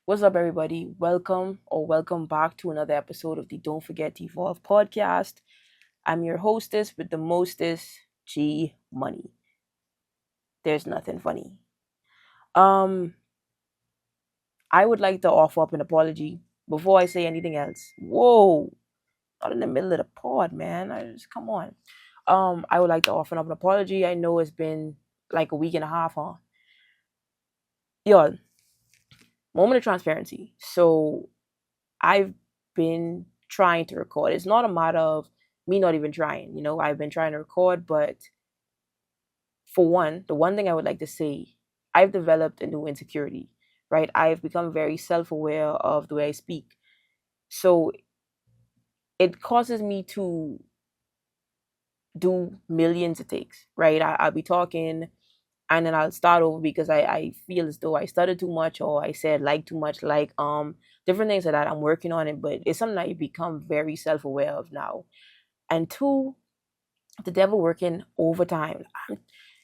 What's up, everybody? Welcome back to another episode of the Don't Forget to Evolve podcast. I'm your hostess with the mostest, G Money. There's nothing funny. Um, I would like to offer up an apology before I say anything else. Whoa, not in the middle of the pod, man. Come on. I would like to offer up an apology. I know it's been like a week and a half, huh? Yo, moment of transparency. So I've been trying to record. It's not a matter of me not even trying. I've been trying to record, but for one, the one thing I would like to say, I've developed a new insecurity, right? I've become very self aware of the way I speak. So it causes me to do millions of takes, right? I'll be talking and then I'll start over because I feel as though I stuttered too much or I said like too much, like different things like that. I'm working on it, but it's something I become very self aware of now. And two, the devil working overtime.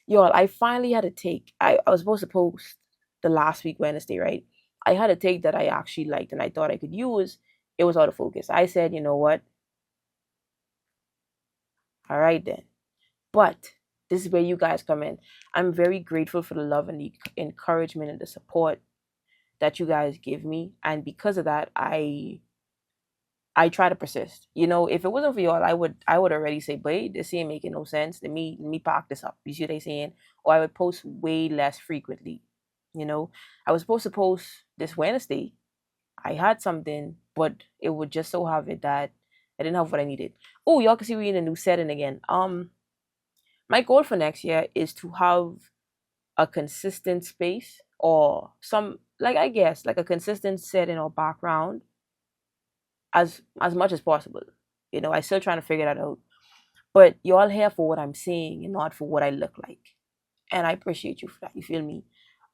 Y'all, I finally had a take. I was supposed to post the last week Wednesday, right? I had a take that I actually liked and I thought I could use. It was out of focus. I said, you know what? All right then. But this is where you guys come in. I'm very grateful for the love and the encouragement and the support that you guys give me. And because of that, I try to persist. If it wasn't for y'all, I would already say, "Boy, this ain't making no sense. Let me pack this up." You see what I'm saying? Or I would post way less frequently. I was supposed to post this Wednesday. I had something, but it would just so have it that I didn't have what I needed. Oh, y'all can see we in a new setting again. My goal for next year is to have a consistent space or some, like, I guess, like a consistent setting or background as much as possible. I still trying to figure that out. But y'all here for what I'm saying and not for what I look like. And I appreciate you for that. You feel me?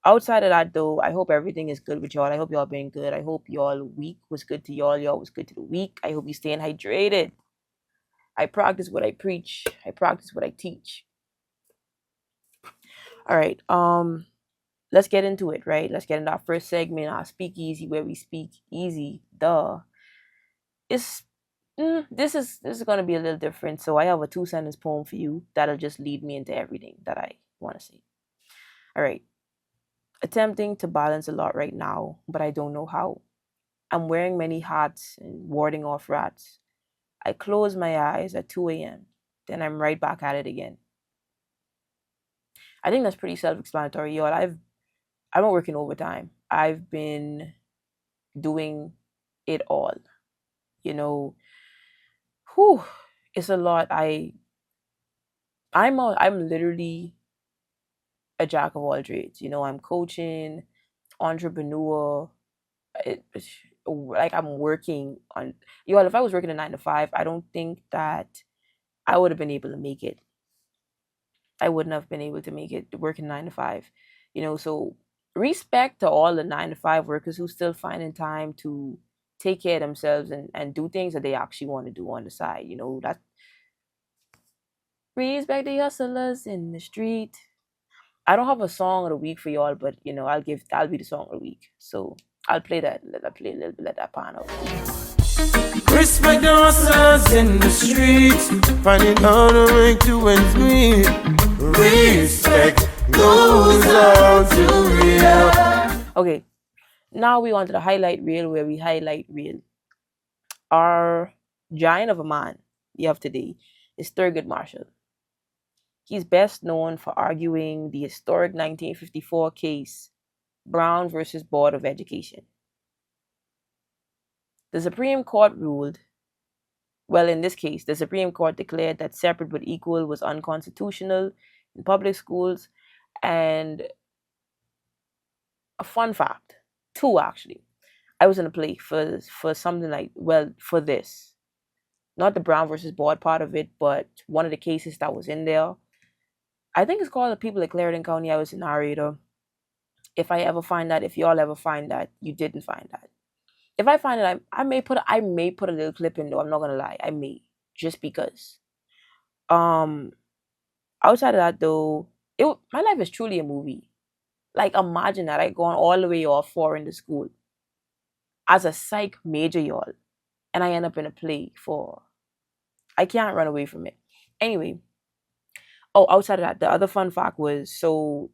Outside of that though, I hope everything is good with y'all. I hope y'all been good. I hope y'all week was good to y'all. Y'all was good to the week. I hope you staying hydrated. I practice what I preach. I practice what I teach. All right. Let's get into it, right? Let's get into our first segment, our speakeasy, where we speak easy. Duh. It's this is gonna be a little different. So I have a two-sentence poem for you that'll just lead me into everything that I want to say. All right. Attempting to balance a lot right now, but I don't know how. I'm wearing many hats and warding off rats. I close my eyes at 2 a.m. Then I'm right back at it again. I think that's pretty self-explanatory, y'all. I've been working overtime. I've been doing it all. You know, whew, it's a lot. I'm literally a jack of all trades. I'm coaching, entrepreneur. Like I'm working on. If I was working a 9 to 5, I don't think that I would have been able to make it. I wouldn't have been able to make it working 9 to 5. So respect to all the 9 to 5 workers who still finding time to take care of themselves and do things that they actually want to do on the side. That respect the hustlers in the street. I don't have a song of the week for y'all, but I'll be the song of the week. So I'll play that. I'll play a little bit of that part out. Respect the hustlers in the streets, finding how to make two ends meet. Respect goes out to real. Okay, now we on to the highlight reel where we highlight reel. Our giant of a man we have today is Thurgood Marshall. He's best known for arguing the historic 1954 case, Brown versus Board of Education. The Supreme Court ruled, well, in this case, the Supreme Court declared that separate but equal was unconstitutional in public schools. And a fun fact, two actually, I was in a play for something like, well, for this. Not the Brown versus Board part of it, but one of the cases that was in there. I think it's called The People of Clarendon County. I was a narrator. If y'all ever find that, you didn't find that. If I find it, I may put a little clip in though. I'm not gonna lie, I may, just because. Um, Outside of that though, my life is truly a movie. Like imagine that I gone all the way off four in the school. as a psych major, y'all, and I end up in a play for, I can't run away from it. Anyway, oh, outside of that, the other fun fact was, so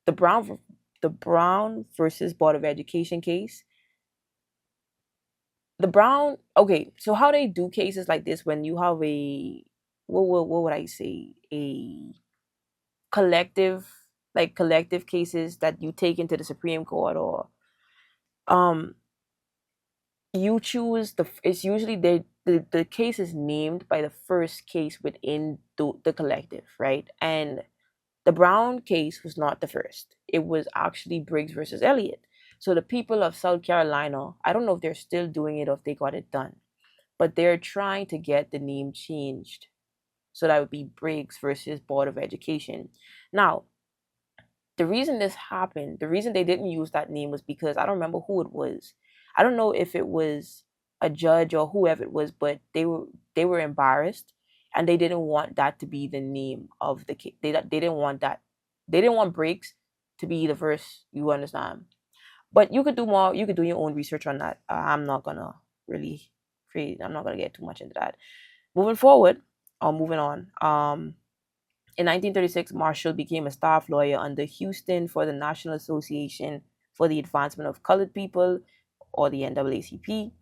the Brown versus Board of Education case. The Brown, okay, so how they do cases like this when you have a, what would I say, a collective, like collective cases that you take into the Supreme Court, or um you choose it's usually the case is named by the first case within the collective, right? And the Brown case was not the first. It was actually Briggs versus Elliott. So the people of South Carolina, I don't know if they're still doing it or if they got it done, but they're trying to get the name changed. So that would be Briggs versus Board of Education. Now, the reason this happened, the reason they didn't use that name was because I don't remember who it was. I don't know if it was a judge or whoever it was, but they were embarrassed and they didn't want that to be the name of the case. They didn't want that. They didn't want Breaks to be the verse. You understand? But you could do more. You could do your own research on that. I'm not gonna really create. I'm not gonna get too much into that. Moving forward, or moving on. In 1936, Marshall became a staff lawyer under Houston for the National Association for the Advancement of Colored People, or the NAACP.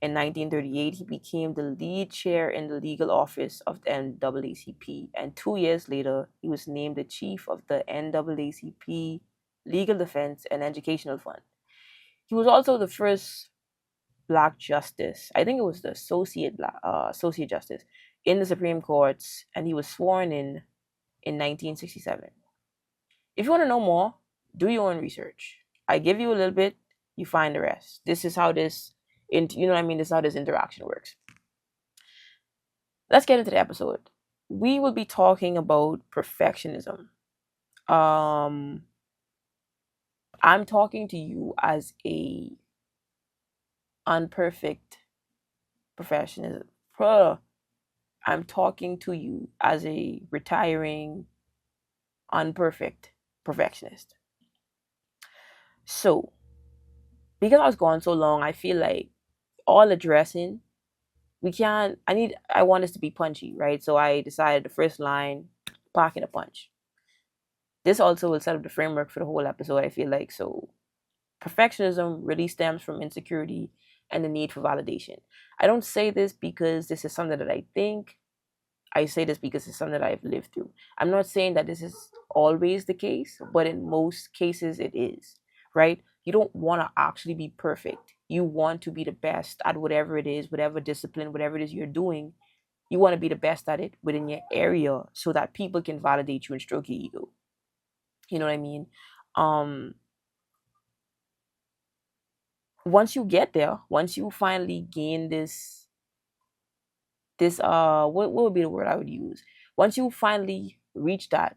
In 1938, he became the lead chair in the legal office of the NAACP, and 2 years later, he was named the chief of the NAACP Legal Defense and Educational Fund. He was also the first black justice. I think it was the associate justice in the Supreme Courts, and he was sworn in 1967. If you want to know more, do your own research. I give you a little bit, you find the rest. This is how this, you know what I mean? This is how this interaction works. Let's get into the episode. We will be talking about perfectionism. I'm talking to you as a unperfect perfectionism. I'm talking to you as a retiring unperfect perfectionist. So, because I was gone so long, I feel like all addressing, I want this to be punchy, right? So I decided the first line, packing a punch. This also will set up the framework for the whole episode, I feel like. So perfectionism really stems from insecurity and the need for validation. I don't say this because this is something that I think. I say this because it's something that I've lived through. I'm not saying that this is always the case, but in most cases it is, right? You don't want to actually be perfect. You want to be the best at whatever it is, whatever discipline, whatever it is you're doing. You want to be the best at it within your area so that people can validate you and stroke your ego. You know what I mean? Um, Once you get there, once you finally gain what would be the word I would use? Once you finally reach that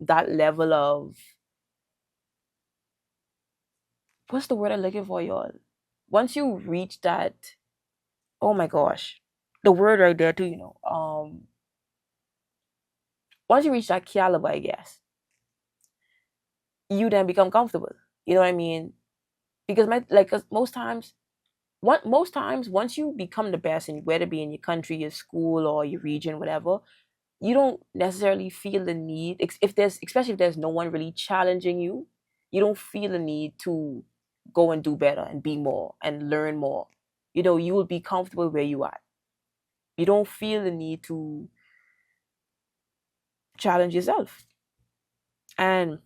level of, what's the word I'm looking for, y'all? Once you reach that, oh my gosh, the word right there too, once you reach that caliber, I guess, you then become comfortable. You know what I mean? Because cause most times once you become the best, and whether it be in your country, your school, or your region, whatever, you don't necessarily feel the need, if there's especially if there's no one really challenging you, you don't feel the need to go and do better and be more and learn more. You will be comfortable where you are. You don't feel the need to challenge yourself. And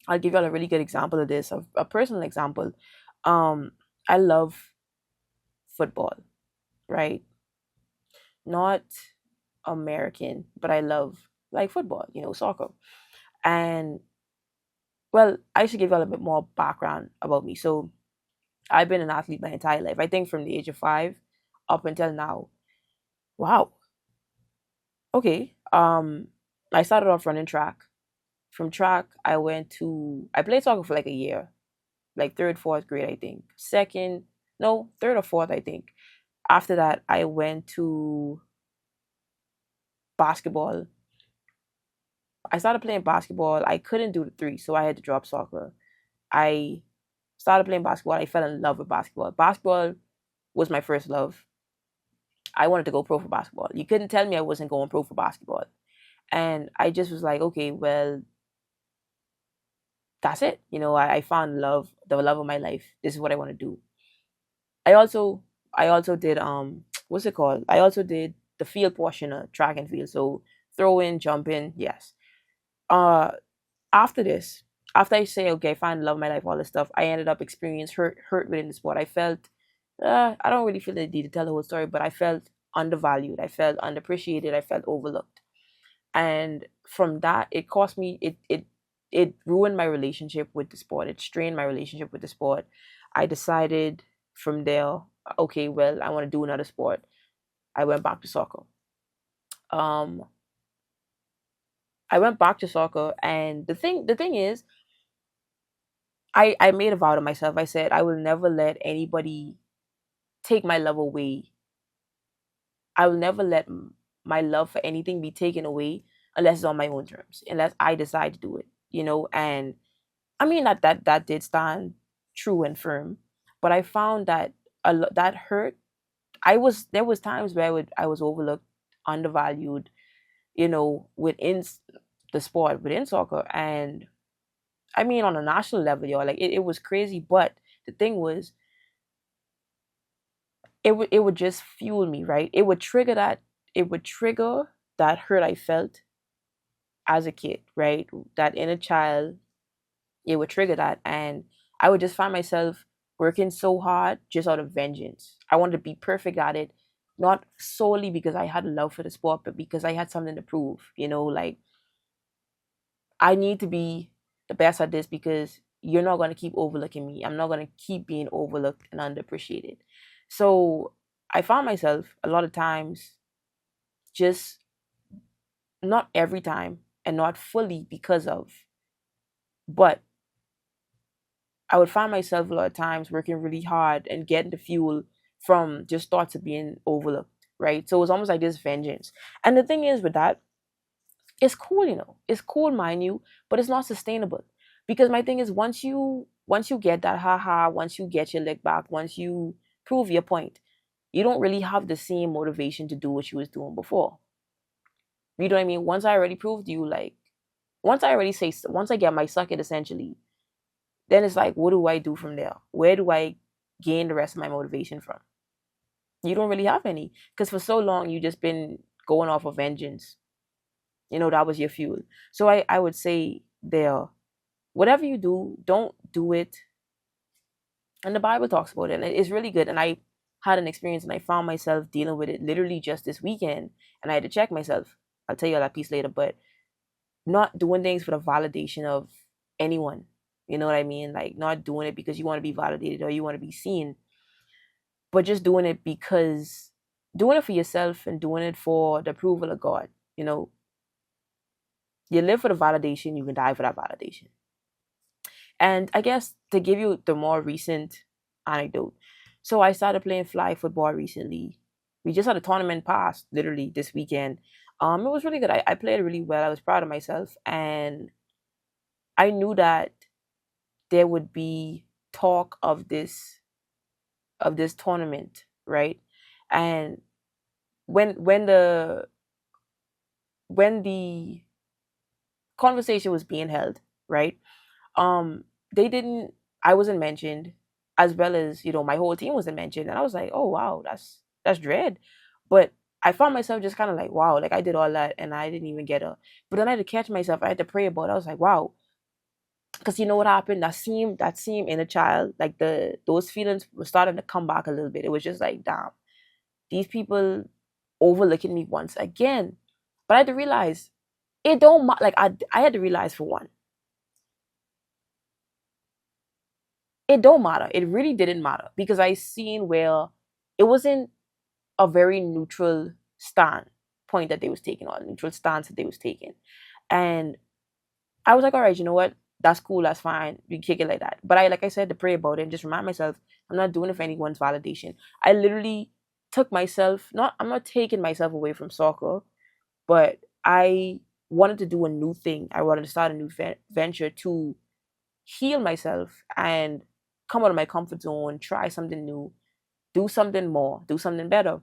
I'll give you all a really good example of this, a personal example. I love football, right? Not American, but I love like football, soccer. And well, I should give you a little bit more background about me. So I've been an athlete my entire life. I think from the age of 5 up until now. Wow. Okay. I started off running track. From track, I played soccer for like a year, like third, fourth grade, I think. Second, no, third or fourth, I think. After that, I went to basketball. I started playing basketball. I couldn't do the three, so I had to drop soccer. I started playing basketball, I fell in love with basketball. Basketball was my first love. I wanted to go pro for basketball. You couldn't tell me I wasn't going pro for basketball. And I just was like, okay, well, that's it. I found love, the love of my life. This is what I want to do. I also I also did what's it called? I also did the field portion of track and field. So throw in, jump in, yes. Uh After this, after I say, okay, I find love of my life, all this stuff, I ended up experiencing hurt within the sport. I felt I don't really feel the need to tell the whole story, but I felt undervalued, I felt underappreciated, I felt overlooked. And from that, it cost me it ruined my relationship with the sport. It strained my relationship with the sport. I decided from there, okay, well, I want to do another sport. I went back to soccer. Um, I went back to soccer, and the thing is, I made a vow to myself. I said I will never let anybody take my love away. I will never let my love for anything be taken away unless it's on my own terms, unless I decide to do it. And I mean that did stand true and firm, but I found that that hurt. There was times where I was overlooked, undervalued, within the sport, within soccer, and I mean on a national level, y'all, like it was crazy. But the thing was, it would just fuel me, right? It would trigger that hurt I felt as a kid, right? That inner child, it would trigger that, and I would just find myself working so hard just out of vengeance. I wanted to be perfect at it, not solely because I had a love for the sport, but because I had something to prove. Like I need to be the best at this because you're not going to keep overlooking me. I'm not going to keep being overlooked and underappreciated. So I found myself a lot of times, just not every time and not fully because of, but I would find myself a lot of times working really hard and getting the fuel from just thoughts of being overlooked, right? So it was almost like this vengeance. And the thing is with that, it's cool, it's cool, mind you, but it's not sustainable. Because my thing is, once you get that haha, once you get your leg back, once you prove your point, you don't really have the same motivation to do what you was doing before. You know what I mean? Once I already proved you, like, once I get my sucket essentially, then it's like, what do I do from there? Where do I gain the rest of my motivation from? You don't really have any, because for so long you just been going off of vengeance. That was your fuel. So I would say there, whatever you do, don't do it. And the Bible talks about it, and it's really good. And I had an experience, and I found myself dealing with it literally just this weekend, and I had to check myself. I'll tell you all that piece later, but not doing things for the validation of anyone. You know what I mean? Like not doing it because you want to be validated or you want to be seen, but just doing it because doing it for yourself and doing it for the approval of God. You know, you live for the validation, you can die for that validation. And I guess to give you the more recent anecdote, so I started playing flag football recently. We just had a tournament pass literally this weekend. It was really good. I played really well. I was proud of myself, and I knew that there would be talk of this tournament, right? And when the conversation was being held, right? They didn't. I wasn't mentioned, as well as my whole team wasn't mentioned, and I was like, oh wow, that's dread. But I found myself just kind of like, wow, like I did all that and I didn't even get a. But then I had to catch myself. I had to pray about it. I was like, wow, because you know what happened? That seemed in a child, like those feelings were starting to come back a little bit. It was just like, damn, these people overlooking me once again. But I had to realize it don't like I had to realize for one, it don't matter. It really didn't matter because I seen where it wasn't a very neutral stand point that they was taking, or a neutral stance that they was taking. And I was like, all right, you know what? That's cool, that's fine. We kick it like that. But like I said, to pray about it and just remind myself, I'm not doing it for anyone's validation. I literally took myself, I'm not taking myself away from soccer, but I wanted to do a new thing. I wanted to start a new venture to heal myself and come out of my comfort zone, try something new, do something more, do something better,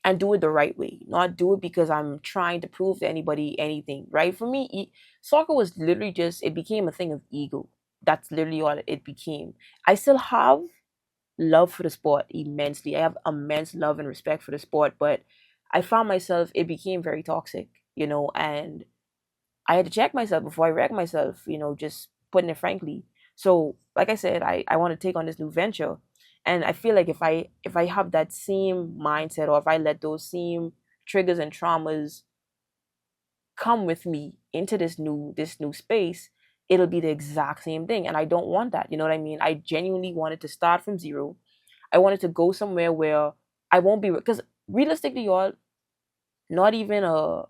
and do it the right way. Not do it because I'm trying to prove to anybody anything, right? For me, soccer was literally just, it became a thing of ego. That's literally all it became. I still have love for the sport immensely. I have immense love and respect for the sport, but I found myself, it became very toxic, and I had to check myself before I wreck myself, just putting it frankly. So, like I said, I want to take on this new venture. And I feel like if I have that same mindset, or if I let those same triggers and traumas come with me into this new space, it'll be the exact same thing. And I don't want that. You know what I mean? I genuinely wanted to start from zero. I wanted to go somewhere where I won't be, because realistically, y'all, not even a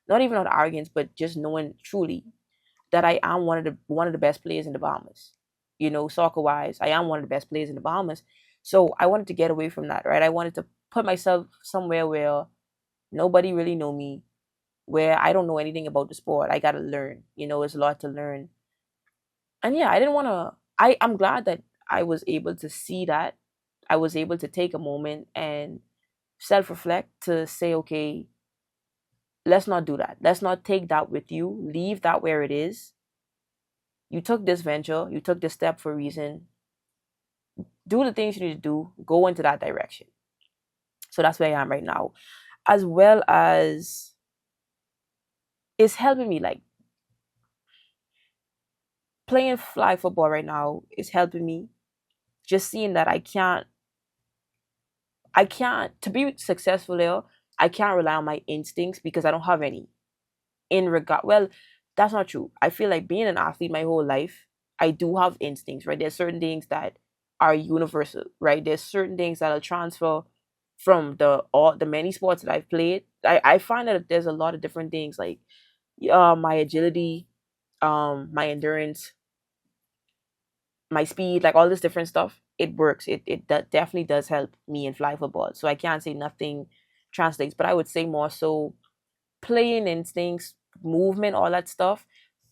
not even on arrogance, but just knowing truly that I am one of the best players in the Bahamas. Soccer wise, I am one of the best players in the Bahamas. So I wanted to get away from that, right? I wanted to put myself somewhere where nobody really know me, where I don't know anything about the sport. I gotta learn. It's a lot to learn. And yeah, I didn't wanna I'm glad that I was able to see that. I was able to take a moment and self reflect to say, okay, let's not do that. Let's not take that with you. Leave that where it is. You took this venture, you took this step for a reason. Do the things you need to do, go into that direction. So that's where I am right now. As well as it's helping me, like playing flag football right now is helping me. Just seeing that I can't to be successful there, I can't rely on my instincts because I don't have any. In regard, well, that's not true. I feel like being an athlete my whole life, I do have instincts, right? There's certain things that are universal, right? There's certain things that'll transfer from the many sports that I've played. I find that there's a lot of different things, like my agility, my endurance, my speed, like all this different stuff. It works. It definitely does help me in fly football. So I can't say nothing translates, but I would say more so playing instincts, movement, all that stuff.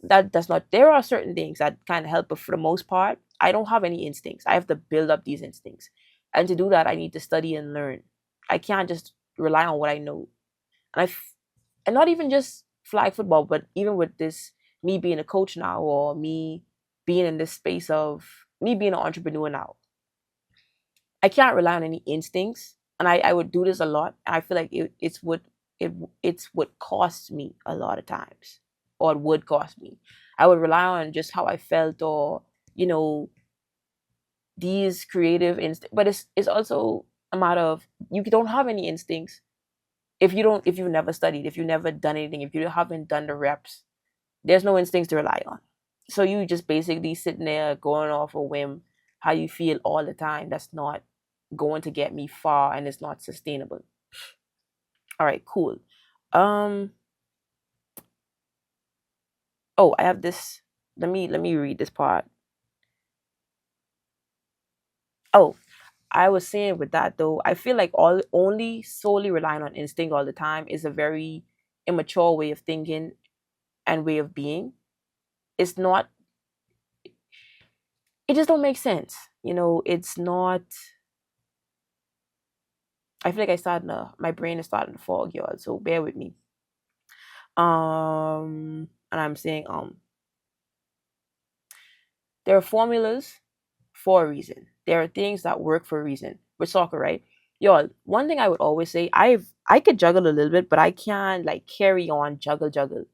That does not. There are certain things that kind of help, but for the most part, I don't have any instincts. I have to build up these instincts, and to do that, I need to study and learn. I can't just rely on what I know. And not even just flag football, but even with this, me being a coach now, or me being in this space of me being an entrepreneur now, I can't rely on any instincts, and I would do this a lot. And I feel like it's what costs me a lot of times, or it would cost me. I would rely on just how I felt, or you know these creative instincts. But it's also a matter of you don't have any instincts if you've never studied, if you've never done anything, if you haven't done the reps. There's no instincts to rely on. So you just basically sitting there going off a whim, how you feel all the time. That's not going to get me far, and it's not sustainable. All right, cool. Um oh, I have this. Let me read this part. Oh, I was saying with that though, I feel like all only solely relying on instinct all the time is a very immature way of thinking and way of being. It's not, it just don't make sense. It's not. I feel like my brain is starting to fog, y'all. So bear with me. And I'm saying there are formulas for a reason. There are things that work for a reason. With soccer, right? Y'all, one thing I would always say, I could juggle a little bit, but I can't like carry on juggle.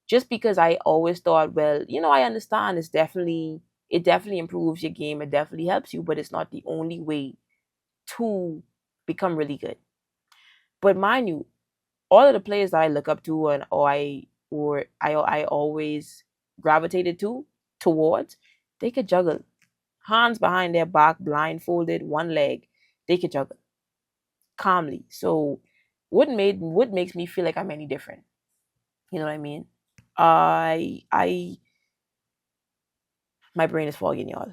Just because I always thought, well, I understand it definitely improves your game, it definitely helps you, but it's not the only way to become really good. But mind you, all of the players that I look up to, and I always gravitated towards, they could juggle, hands behind their back, blindfolded, one leg, they could juggle calmly. So what makes me feel like I'm any different? You know what I mean? I My brain is fogging, y'all.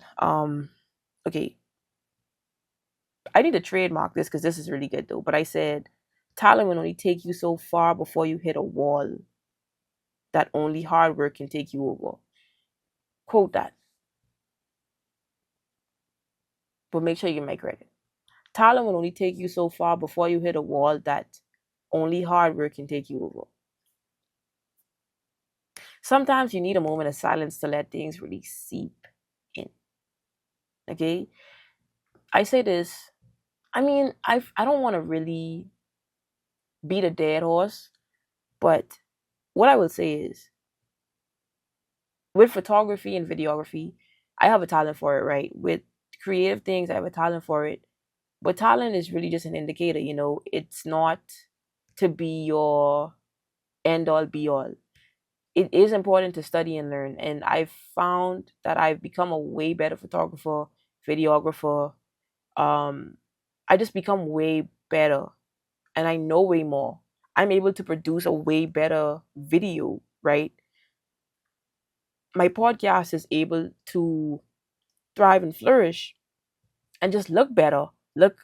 Okay, I need to trademark this because this is really good though. But I said talent will only take you so far before you hit a wall that only hard work can take you over. Quote that. but make sure you get my credit. Talent will only take you so far before you hit a wall that only hard work can take you over. Sometimes you need a moment of silence to let things really seep in. Okay? I say this, I mean, I don't want to really beat a dead horse, but what I will say is with photography and videography, I have a talent for it, right? With creative things, I have a talent for it. But talent is really just an indicator, it's not to be your end all be all. It is important to study and learn. And I've found that I've become a way better photographer, videographer. Um, I just become way better and I know way more. I'm able to produce a way better video, right? My podcast is able to thrive and flourish and just look better, look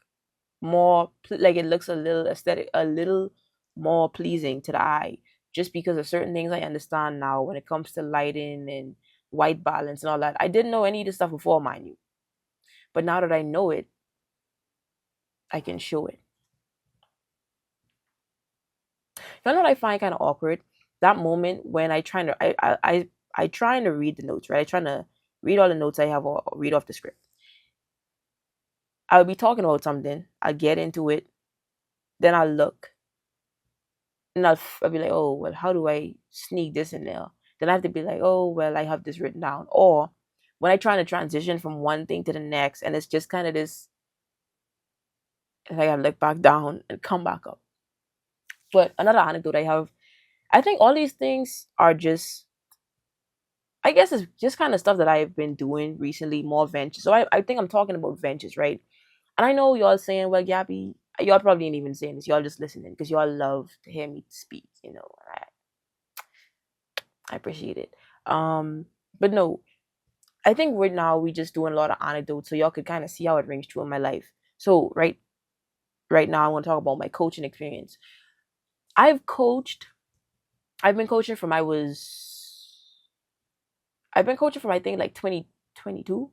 more like it looks a little aesthetic, a little more pleasing to the eye, just because of certain things I understand now when it comes to lighting and white balance and all that. I didn't know any of this stuff before, mind you, but now that I know it, I can show it. You know what I find kind of awkward? That moment when I trying to read the notes, right? I trying to read all the notes I have or read off the script. I'll be talking about something. I get into it, then I look, and I'll be like, oh well, how do I sneak this in there? Then I have to be like, oh well, I have this written down. Or when I try to transition from one thing to the next, and it's just kind of this, and I gotta look back down and come back up. But another anecdote I have, I think all these things are just, I guess it's just kind of stuff that I've been doing recently, more ventures. So I think I'm talking about ventures, right? And I know y'all saying, well, Gabby, y'all probably ain't even saying this. Y'all just listening because y'all love to hear me speak, I appreciate it. But no, I think right now we just doing a lot of anecdotes so y'all could kind of see how it rings true in my life. So right now I want to talk about my coaching experience. I've coached, I've been coaching from I've been coaching from I think like 2022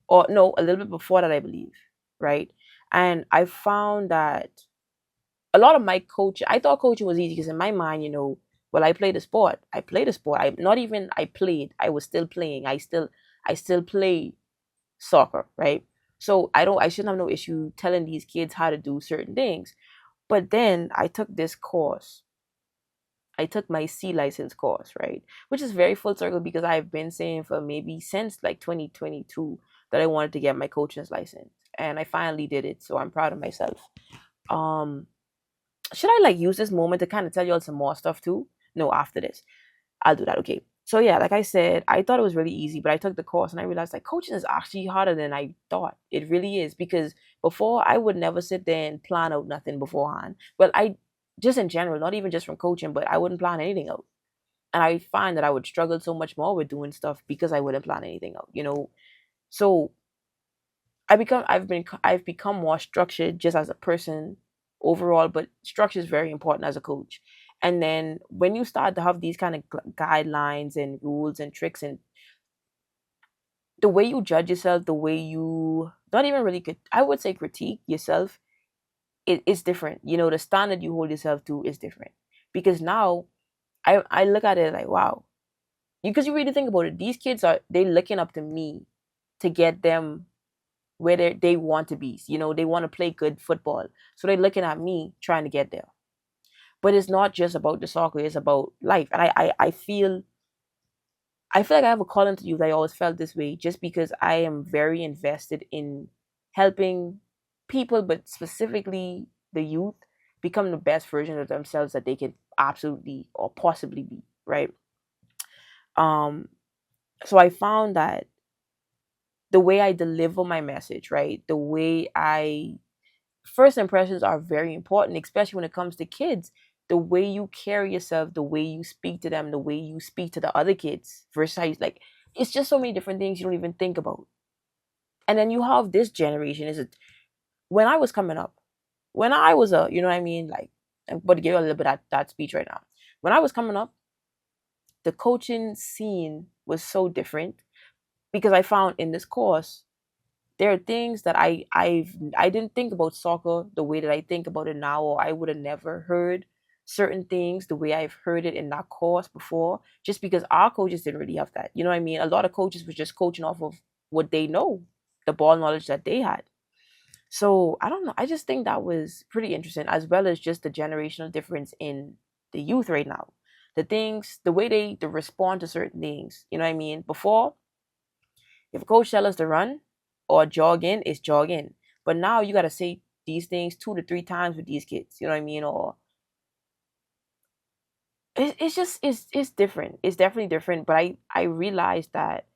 or no, a little bit before that I believe, right? And I found that a lot of my coaching, I thought coaching was easy because in my mind, well, I played a sport. I played a sport. I not even I played. I was still playing. I still play soccer, right? So I shouldn't have no issue telling these kids how to do certain things. But then I took this course. I took my C license course, right? Which is very full circle because I've been saying for maybe since like 2022 that I wanted to get my coaching's license. And I finally did it. So I'm proud of myself. Um, should I like use this moment to kind of tell you all some more stuff too? No, after this. I'll do that. Okay. So yeah, like I said, I thought it was really easy, but I took the course and I realized like coaching is actually harder than I thought. It really is because before I would never sit there and plan out nothing beforehand. Well, I just in general, not even just from coaching, but I wouldn't plan anything out. And I find that I would struggle so much more with doing stuff because I wouldn't plan anything out. So I've become more structured just as a person overall, but structure is very important as a coach. And then when you start to have these kind of guidelines and rules and tricks and the way you judge yourself, the way you not even really I would say critique yourself, it's different. The standard you hold yourself to is different. Because now I look at it like, wow. Because you really think about it, these kids they looking up to me to get them where they want to be. They want to play good football. So they're looking at me trying to get there. But it's not just about the soccer, it's about life. And I feel like I have a calling to you that I always felt this way just because I am very invested in helping people, but specifically the youth, become the best version of themselves that they can absolutely or possibly be, right? Um, so I found that the way I deliver my message, right? The way first impressions are very important, especially when it comes to kids. The way you carry yourself, the way you speak to them, the way you speak to the other kids versus how like it's just so many different things you don't even think about. And then you have this generation. Is it when I was coming up, when I was you know what I mean? Like, I'm about to give you a little bit of that speech right now. When I was coming up, the coaching scene was so different because I found in this course There are things that I didn't think about soccer the way that I think about it now, or I would have never heard certain things the way I've heard it in that course before, just because our coaches didn't really have that. You know what I mean? A lot of coaches were just coaching off of what they know, the ball knowledge that they had. So I don't know. I just think that was pretty interesting, as well as just the generational difference in the youth right now. The things, the way they respond to certain things. You know what I mean? Before, if a coach tells us to run or jog in, it's jog in. But now you gotta say these things 2 to 3 times with these kids. You know what I mean? Or it's just it's different. It's definitely different. But I realized that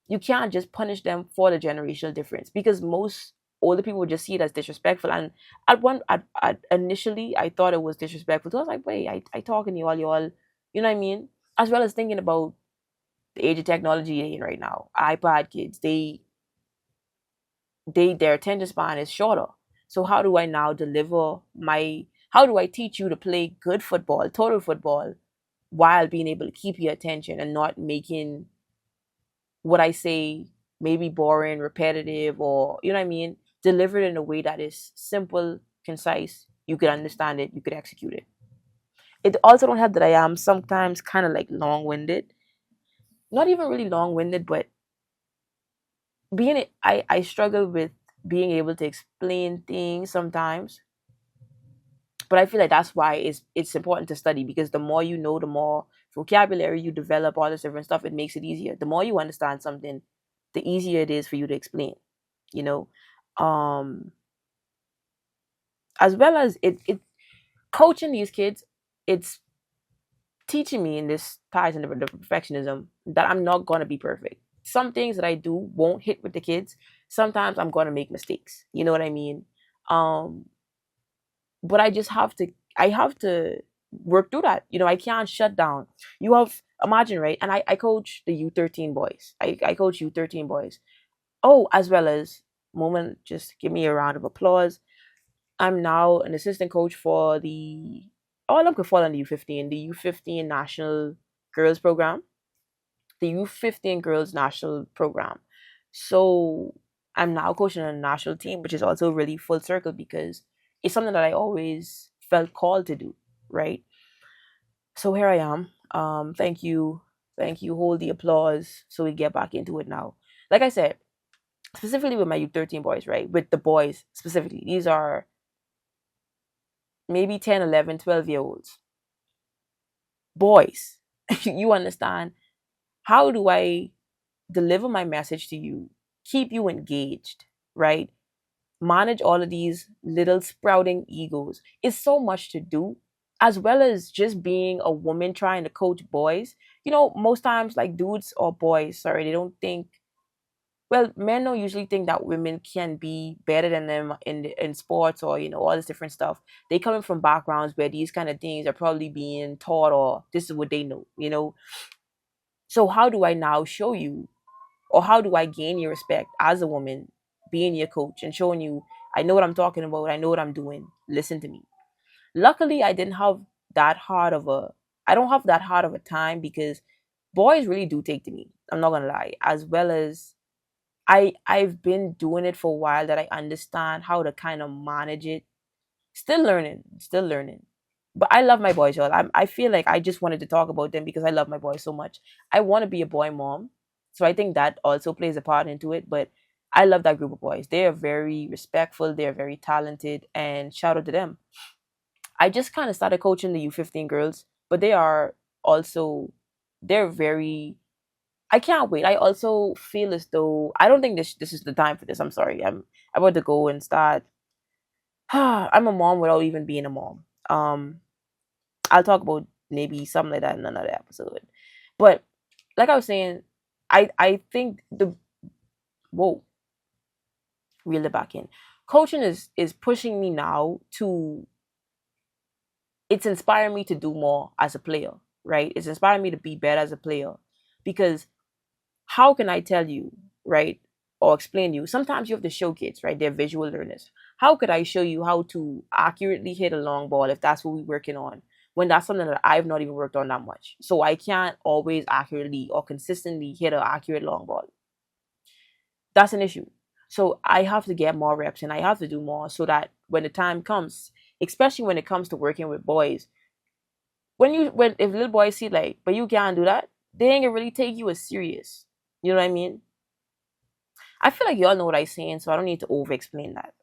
you can't just punish them for the generational difference, because most older people would just see it as disrespectful. And at initially I thought it was disrespectful. So I was like, wait, I talking to y'all, you know what I mean? As well as thinking about the age of technology right now. iPad kids, their attention span is shorter. So how do I now deliver my how do I teach you to play good football, total football, while being able to keep your attention and not making what I say maybe boring, repetitive, or you know what I mean, delivered in a way that is simple, concise. You could understand it, you could execute it. It also don't have that I am sometimes kind of like long winded. Not even really long winded, but I struggle with being able to explain things sometimes. But I feel like that's why it's important to study, because the more you know, the more vocabulary you develop, all this different stuff, it makes it easier. The more you understand something, the easier it is for you to explain, you know. Um as well as it coaching these kids, it's teaching me, in this ties into the perfectionism, that I'm not gonna be perfect. Some things that I do won't hit with the kids. Sometimes I'm gonna make mistakes. You know what I mean? Um, but I have to work through that. You know, I can't shut down. You have imagine, right? And I coach the U13 boys. I coach U13 boys. Oh, as well as moment, just give me a round of applause. I'm now an assistant coach for the all I'm could fall on the U15, the U15 national girls program, the U15 girls national program. So I'm now coaching a national team, which is also really full circle, because it's something that I always felt called to do, right? So here I am. Thank you. Hold the applause so we get back into it now. Like I said, specifically with my U13 boys, right? With the boys specifically, these are maybe 10, 11, 12 year olds. Boys, you understand? How do I deliver my message to you, keep you engaged, right? Manage all of these little sprouting egos. It's so much to do, as well as just being a woman trying to coach boys. You know, most times, like dudes or boys, sorry, they don't think. Well, men don't usually think that women can be better than them in sports, or you know, all this different stuff. They coming from backgrounds where these kind of things are probably being taught, or this is what they know. You know, so how do I now show you, or how do I gain your respect as a woman, being your coach and showing you I know what I'm talking about, I know what I'm doing. Listen to me. Luckily, that hard of a I don't have that hard of a time, because boys really do take to me. I'm not gonna lie. As well as I've been doing it for a while, that I understand how to kind of manage it. Still learning, still learning. But I love my boys, y'all. I feel like I just wanted to talk about them because I love my boys so much. I want to be a boy mom, so I think that also plays a part into it. But I love that group of boys. They are very respectful. They are very talented, and shout out to them. I just kind of started coaching the U15 girls, but they are also they're very. I can't wait. I also feel as though I don't think this is the time for this. I'm sorry. I'm about to go and start. I'm a mom without even being a mom. I'll talk about maybe something like that in another episode. But like I was saying, I think the whoa, reel it back in. Coaching is pushing me now to it's inspiring me to do more as a player, right? It's inspiring me to be better as a player. Because how can I tell you, right? Or explain to you? Sometimes you have to show kids, right? They're visual learners. How could I show you how to accurately hit a long ball if that's what we're working on? When that's something that I've not even worked on that much. So I can't always accurately or consistently hit an accurate long ball. That's an issue. So I have to get more reps and I have to do more so that when the time comes, especially when it comes to working with boys, when if little boys see like, but you can't do that, they ain't gonna really take you as serious. You know what I mean? I feel like y'all know what I'm saying, so I don't need to over explain that.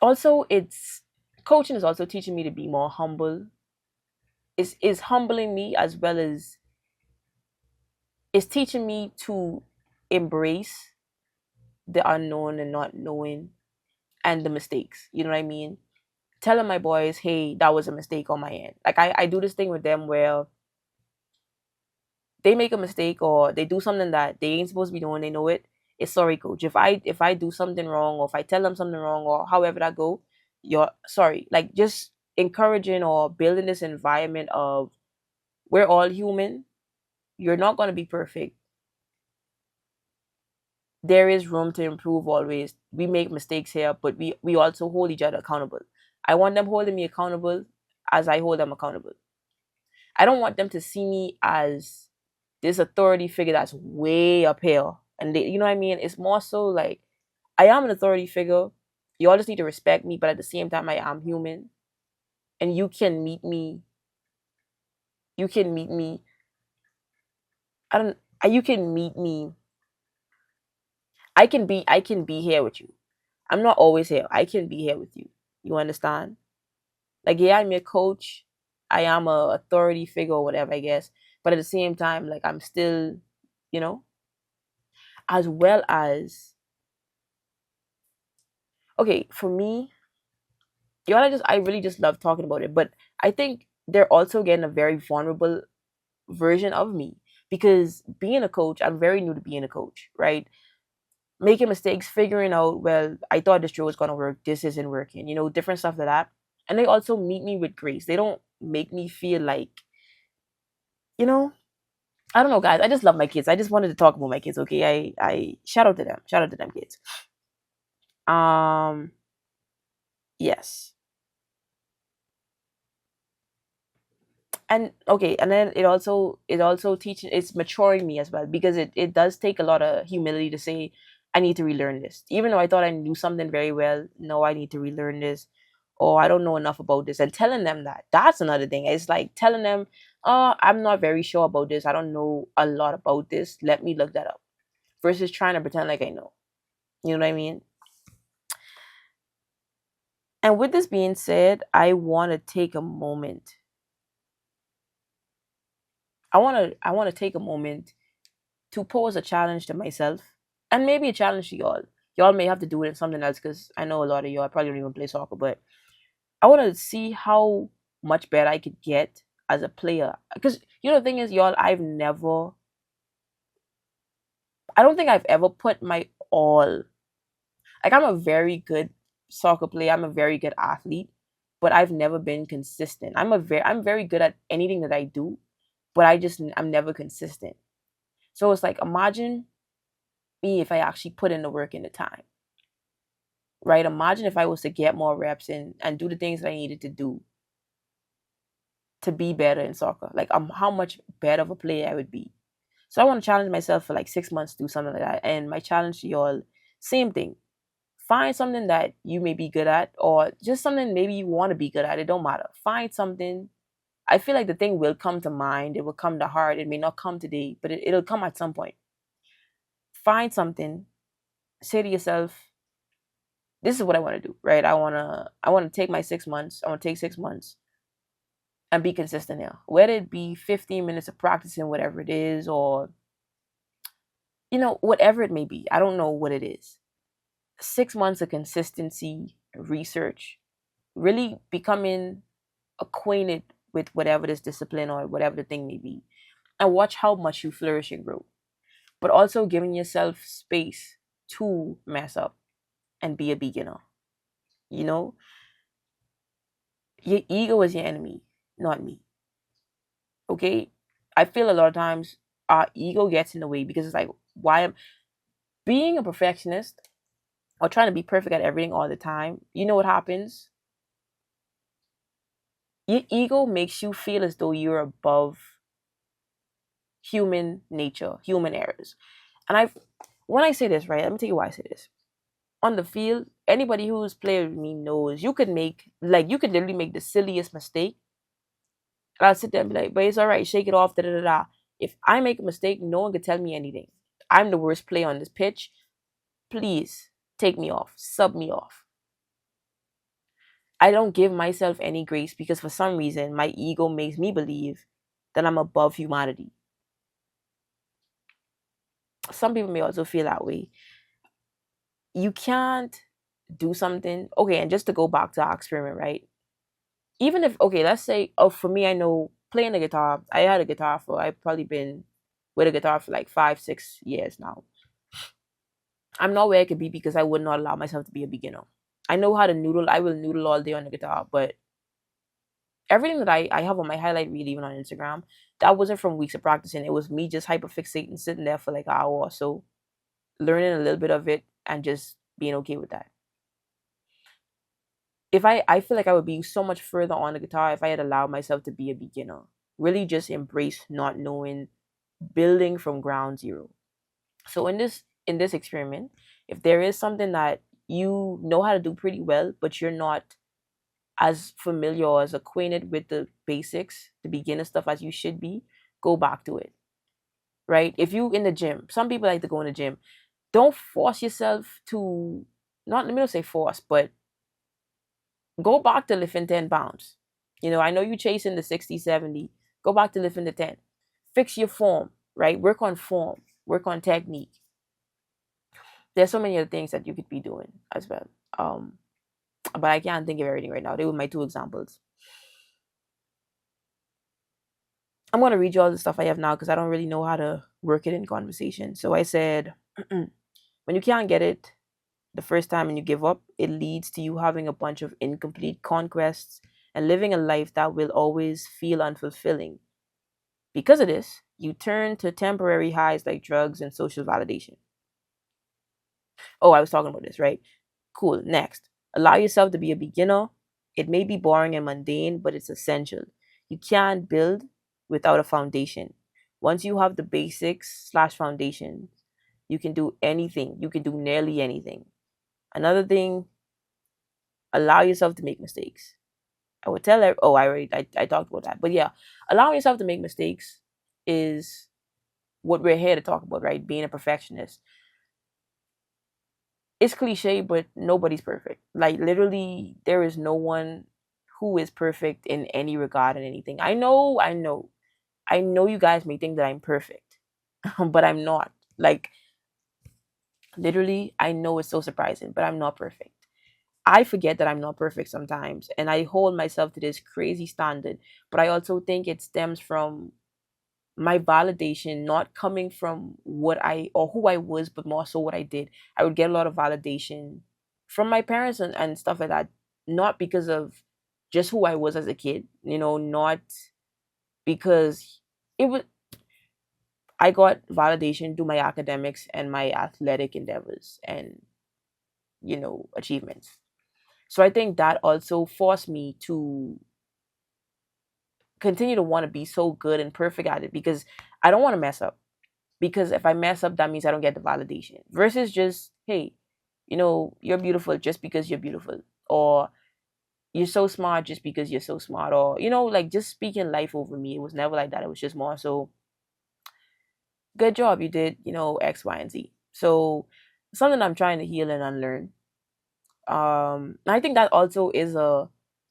Also, it's coaching is also teaching me to be more humble. Is humbling me as well as it's teaching me to embrace the unknown and not knowing and the mistakes. You know what I mean? Telling my boys, hey, that was a mistake on my end. Like I do this thing with them where they make a mistake or they do something that they ain't supposed to be doing, they know it. It's sorry, coach. If I do something wrong or if I tell them something wrong or however that go, you're sorry. Like just encouraging or building this environment of we're all human. You're not gonna be perfect. There is room to improve always. We make mistakes here, but we also hold each other accountable. I want them holding me accountable as I hold them accountable. I don't want them to see me as this authority figure that's way up here. And you know what I mean? It's more so like I am an authority figure. You all just need to respect me, but at the same time I am human. And you can meet me. You can meet me. I don't you can meet me. I can be here with you. I'm not always here. I can be here with you. You understand? Like, yeah, I'm your coach. I am a authority figure or whatever, I guess. But at the same time, like I'm still, you know, as well as okay, for me, y'all I really just love talking about it. But I think they're also getting a very vulnerable version of me. Because being a coach, I'm very new to being a coach, right? Making mistakes, figuring out, well, I thought this drill was gonna work, this isn't working, different stuff like that. And they also meet me with grace. They don't make me feel like, you know, I don't know, guys. I just love my kids. I just wanted to talk about my kids. Okay, I shout out to them. Shout out to them kids. Um, yes, and okay, and then it also teaches it's maturing me as well because it does take a lot of humility to say I need to relearn this. Even though I thought I knew something very well, no, I need to relearn this, or I don't know enough about this, and telling them that's another thing. It's like telling them, oh, I'm not very sure about this. I don't know a lot about this. Let me look that up. Versus trying to pretend like I know. You know what I mean? And with this being said, I want to take a moment. I want to take a moment to pose a challenge to myself and maybe a challenge to y'all. Y'all may have to do it in something else because I know a lot of y'all probably don't even play soccer, but I want to see how much better I could get as a player. Because the thing is, y'all, I don't think I've ever put my all. Like I'm a very good soccer player. I'm a very good athlete, but I've never been consistent. I'm very good at anything that I do, but I'm never consistent. So it's like imagine me if I actually put in the work and the time. Right? Imagine if I was to get more reps in and do the things that I needed to do to be better in soccer. Like how much better of a player I would be. So I want to challenge myself for like 6 months to do something like that. And my challenge to y'all, same thing. Find something that you may be good at or just something maybe you want to be good at. It don't matter. Find something. I feel like the thing will come to mind. It will come to heart. It may not come today, but it'll come at some point. Find something. Say to yourself, this is what I want to do, right? I want to take my 6 months. I want to take 6 months and be consistent now. Whether it be 15 minutes of practicing whatever it is or whatever it may be. I don't know what it is. 6 months of consistency, research, really becoming acquainted with whatever this discipline or whatever the thing may be, and watch how much you flourish and grow. But also giving yourself space to mess up and be a beginner. You know, your ego is your enemy, not me. Okay? I feel a lot of times our ego gets in the way because it's like, why am being a perfectionist or trying to be perfect at everything all the time? You know what happens? Your ego makes you feel as though you're above human nature, human errors. And when I say this, right, let me tell you why I say this. On the field, anybody who's played with me knows you could literally make the silliest mistake. And I'll sit there and be like, but it's all right, shake it off, da da da da. If I make a mistake, no one could tell me anything. I'm the worst player on this pitch. Please take me off, sub me off. I don't give myself any grace because for some reason my ego makes me believe that I'm above humanity. Some people may also feel that way. You can't do something. Okay, and just to go back to our experiment, right? Even if, okay, let's say, oh, for me, I know playing the guitar, I had a guitar for, I've probably been with a guitar for like 5, 6 years now. I'm not where I could be because I would not allow myself to be a beginner. I know how to noodle. I will noodle all day on the guitar, but everything that I have on my highlight reel, even on Instagram, that wasn't from weeks of practicing. It was me just hyperfixating, sitting there for like an hour or so, learning a little bit of it and just being okay with that. If I feel like I would be so much further on the guitar if I had allowed myself to be a beginner. Really just embrace not knowing, building from ground zero. So in this experiment, if there is something that you know how to do pretty well, but you're not as familiar or as acquainted with the basics, the beginner stuff as you should be, go back to it. Right? If you in the gym, some people like to go in the gym. Don't force yourself to, not let me not say force, but go back to lifting 10 pounds. I know you chasing the 60, 70. Go back to lifting the 10. Fix your form, right? Work on form, work on technique. There's so many other things that you could be doing as well. But I can't think of everything right now. They were my two examples. I'm going to read you all the stuff I have now because I don't really know how to work it in conversation. So I said, when you can't get it the first time and you give up, it leads to you having a bunch of incomplete conquests and living a life that will always feel unfulfilling. Because of this, you turn to temporary highs like drugs and social validation. Oh, I was talking about this, right? Cool. Next, allow yourself to be a beginner. It may be boring and mundane, but it's essential. You can't build without a foundation. Once you have the basics slash foundation, you can do anything. You can do nearly anything. Another thing, allow yourself to make mistakes. I would tell her, oh, I talked about that. But yeah, allowing yourself to make mistakes is what we're here to talk about, right? Being a perfectionist. It's cliche, but nobody's perfect. Like literally, there is no one who is perfect in any regard and anything. I know you guys may think that I'm perfect, but I'm not. Like literally, I know it's so surprising, but I'm not perfect. I forget that I'm not perfect sometimes, and I hold myself to this crazy standard. But I also think it stems from my validation not coming from what I or who I was, but more so what I did. I would get a lot of validation from my parents and stuff like that, not because of just who I was as a kid, not because it was I got validation through my academics and my athletic endeavors and achievements. So I think that also forced me to continue to want to be so good and perfect at it because I don't want to mess up. Because if I mess up, that means I don't get the validation. Versus just, hey, you're beautiful just because you're beautiful. Or you're so smart just because you're so smart. Or, like just speaking life over me. It was never like that. It was just more so, good job. You did, X, Y, and Z. So something I'm trying to heal and unlearn. I think that also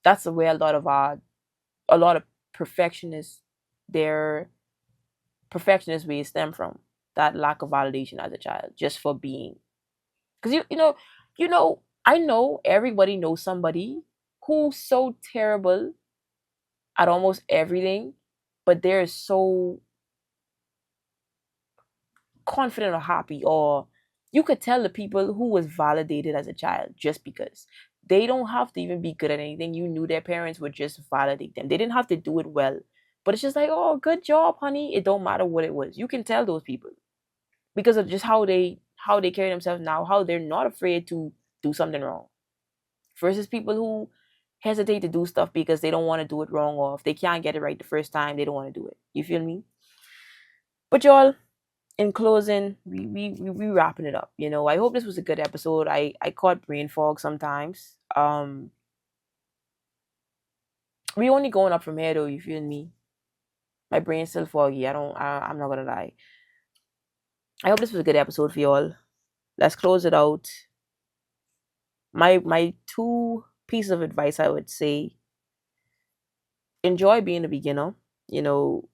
that's where a lot of perfectionists, their perfectionist ways stem from, that lack of validation as a child just for being, because I know everybody knows somebody who's so terrible at almost everything, but they're so confident or happy, or you could tell the people who was validated as a child just because they don't have to even be good at anything. You knew their parents would just validate them. They didn't have to do it well, but it's just like, oh, good job, honey. It don't matter what it was. You can tell those people because of just how they carry themselves now, how they're not afraid to do something wrong. Versus people who hesitate to do stuff because they don't want to do it wrong, or if they can't get it right the first time, they don't want to do it. You feel me? But y'all, in closing, we wrapping it up. I hope this was a good episode. I caught brain fog sometimes. We only going up from here though. You feel me? My brain's still foggy. I'm not gonna lie. I hope this was a good episode for y'all. Let's close it out. My two pieces of advice I would say: enjoy being a beginner. You know,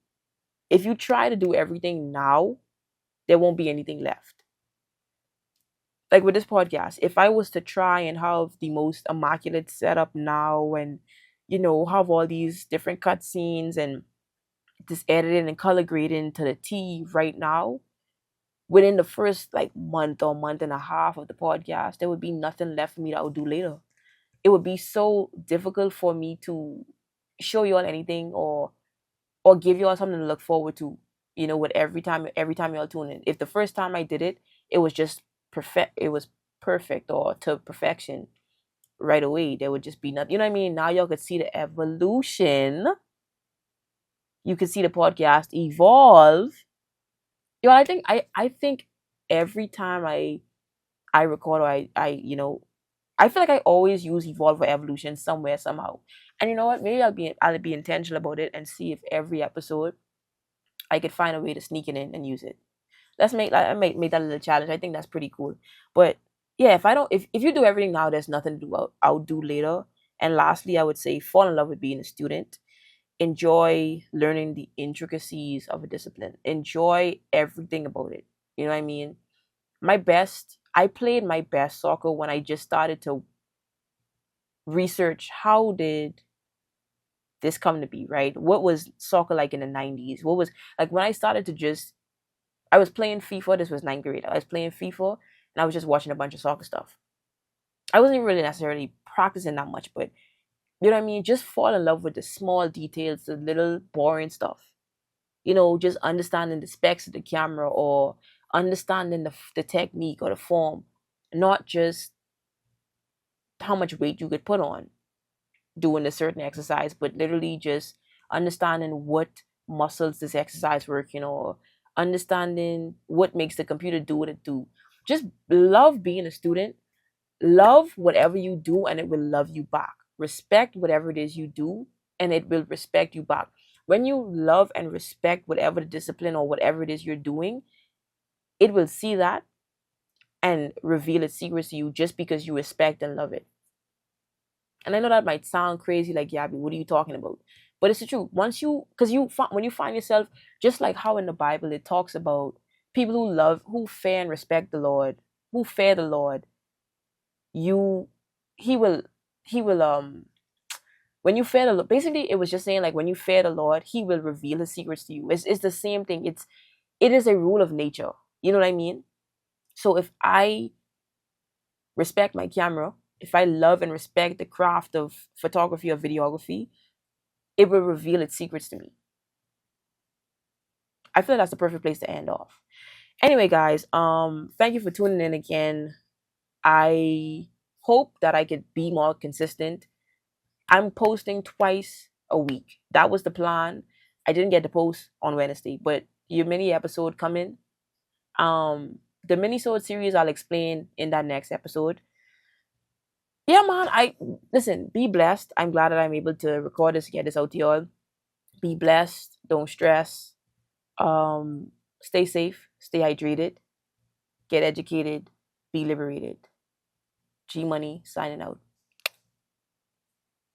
if you try to do everything now, there won't be anything left. Like with this podcast, if I was to try and have the most immaculate setup now and have all these different cut scenes and this editing and color grading to the T right now, within the first like month or month and a half of the podcast, there would be nothing left for me that I would do later. It would be so difficult for me to show you all anything or give you all something to look forward to. With every time y'all tune in. If the first time I did it, it was just perfect. It was perfect or to perfection right away. There would just be nothing. You know what I mean? Now y'all could see the evolution. You could see the podcast evolve. I think every time I record or I feel like I always use evolve or evolution somewhere somehow. And you know what? Maybe I'll be intentional about it and see if every episode I could find a way to sneak it in and use it. Let's make that a little challenge. I think that's pretty cool. But yeah, if you do everything now, there's nothing to do. I'll do later. And lastly, I would say fall in love with being a student. Enjoy learning the intricacies of a discipline. Enjoy everything about it. You know what I mean? I played my best soccer when I just started to research how did this come to be, right? What was soccer like in the 90s? What was like when I started to just I was playing FIFA. This was ninth grade. I was playing FIFA and I was just watching a bunch of soccer stuff. I wasn't even really necessarily practicing that much, but you know what I mean? Just fall in love with the small details, the little boring stuff. Just understanding the specs of the camera or understanding the technique or the form, not just how much weight you could put on doing a certain exercise, but literally just understanding what muscles this exercise work, understanding what makes the computer do what it do. Just love being a student. Love whatever you do and it will love you back. Respect whatever it is you do and it will respect you back. When you love and respect whatever the discipline or whatever it is you're doing, it will see that and reveal its secrets to you just because you respect and love it. And I know that might sound crazy, like Yabby, what are you talking about? But it's the truth. When you find yourself, just like how in the Bible it talks about people who fear and respect the Lord, who fear the Lord, you, he will, he will, when you fear the Lord, basically it was just saying like when you fear the Lord, he will reveal his secrets to you. It's the same thing. It is a rule of nature. You know what I mean? So if I respect my camera, if I love and respect the craft of photography or videography, it will reveal its secrets to me. I feel like that's the perfect place to end off. Anyway, guys, thank you for tuning in again. I hope that I could be more consistent. I'm posting twice a week. That was the plan. I didn't get to post on Wednesday, but your mini episode coming. The mini-sode series I'll explain in that next episode. Yeah, man. Listen. Be blessed. I'm glad that I'm able to record this, get this out to y'all. Be blessed. Don't stress. Stay safe. Stay hydrated. Get educated. Be liberated. G Money signing out.